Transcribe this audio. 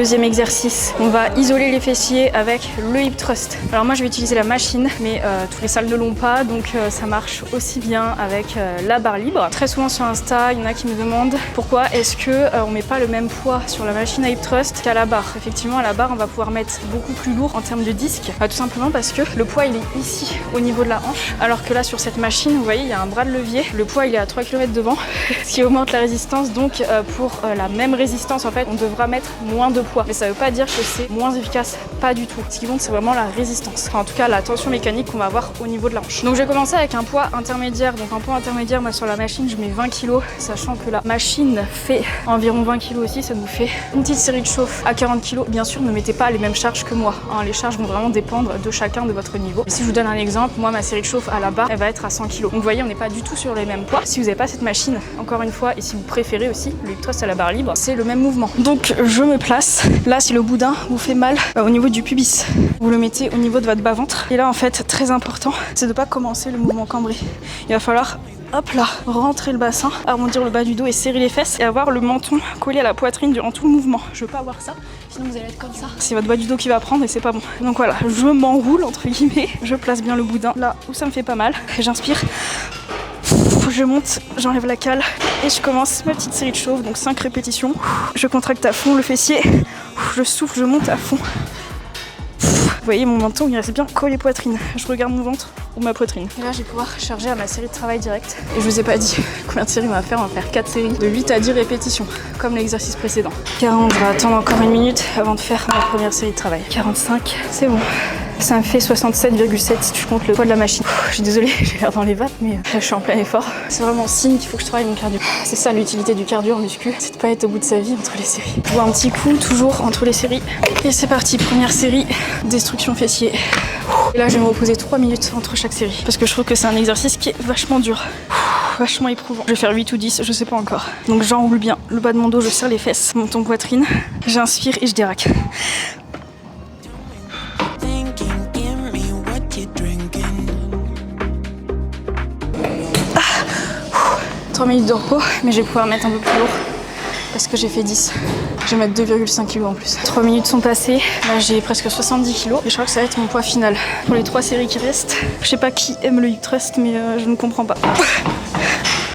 Deuxième exercice, on va isoler les fessiers avec le hip thrust. Alors moi je vais utiliser la machine, mais tous les salles ne l'ont pas, donc ça marche aussi bien avec la barre libre. Très souvent sur Insta, il y en a qui me demandent pourquoi est-ce que on met pas le même poids sur la machine à hip thrust qu'à la barre. Effectivement à la barre on va pouvoir mettre beaucoup plus lourd en termes de disque, tout simplement parce que le poids il est ici au niveau de la hanche, alors que là sur cette machine vous voyez il y a un bras de levier, le poids il est à 3 km devant, ce qui augmente la résistance, donc pour la même résistance en fait on devra mettre moins de poids. Mais ça veut pas dire que c'est moins efficace, pas du tout. Ce qui compte c'est vraiment la résistance, enfin, en tout cas la tension mécanique qu'on va avoir au niveau de la hanche. Donc je vais commencer avec un poids intermédiaire. Donc un poids intermédiaire, moi sur la machine je mets 20 kg, sachant que la machine fait environ 20 kg aussi, ça nous fait une petite série de chauffe à 40 kg. Bien sûr ne mettez pas les mêmes charges que moi, hein. Les charges vont vraiment dépendre de chacun de votre niveau. Et si je vous donne un exemple, moi ma série de chauffe à la barre elle va être à 100 kg. Donc vous voyez on n'est pas du tout sur les mêmes poids. Si vous n'avez pas cette machine, encore une fois, et si vous préférez aussi le hip thrust à la barre libre, c'est le même mouvement. Donc je me place. Là, si le boudin vous fait mal au niveau du pubis, vous le mettez au niveau de votre bas-ventre. Et là, en fait, très important, c'est de ne pas commencer le mouvement cambré. Il va falloir, hop là, rentrer le bassin, arrondir le bas du dos et serrer les fesses et avoir le menton collé à la poitrine durant tout le mouvement. Je veux pas avoir ça, sinon vous allez être comme ça. C'est votre bas du dos qui va prendre et c'est pas bon. Donc voilà, je m'enroule entre guillemets, je place bien le boudin là où ça me fait pas mal. J'inspire. Je monte, j'enlève la cale et je commence ma petite série de chauffe, donc 5 répétitions. Je contracte à fond le fessier, je souffle, je monte à fond. Vous voyez mon menton, il reste bien collé poitrine. Je regarde mon ventre ou ma poitrine. Et là, je vais pouvoir charger à ma série de travail direct. Et je vous ai pas dit combien de séries on va faire. On va faire 4 séries de 8 à 10 répétitions, comme l'exercice précédent. 40, on va attendre encore 1 minute avant de faire ma première série de travail. 45, c'est bon. Ça me fait 67,7 si tu comptes le poids de la machine. Je suis désolée, j'ai l'air dans les vapes, mais là, je suis en plein effort. C'est vraiment signe qu'il faut que je travaille mon cardio. C'est ça l'utilité du cardio en muscu, c'est de pas être au bout de sa vie entre les séries. Je vois un petit coup toujours entre les séries. Et c'est parti, première série, destruction fessier. Et là, je vais me reposer 3 minutes entre chaque série, parce que je trouve que c'est un exercice qui est vachement dur. Vachement éprouvant. Je vais faire 8 ou 10, je sais pas encore. Donc j'enroule bien le bas de mon dos, je serre les fesses, menton poitrine. J'inspire et je déraque. 3 minutes de repos, mais je vais pouvoir mettre un peu plus lourd parce que j'ai fait 10. Je vais mettre 2,5 kg en plus. 3 minutes sont passées, là j'ai presque 70 kg et je crois que ça va être mon poids final. Pour les 3 séries qui restent, je sais pas qui aime le hip thrust, mais je ne comprends pas.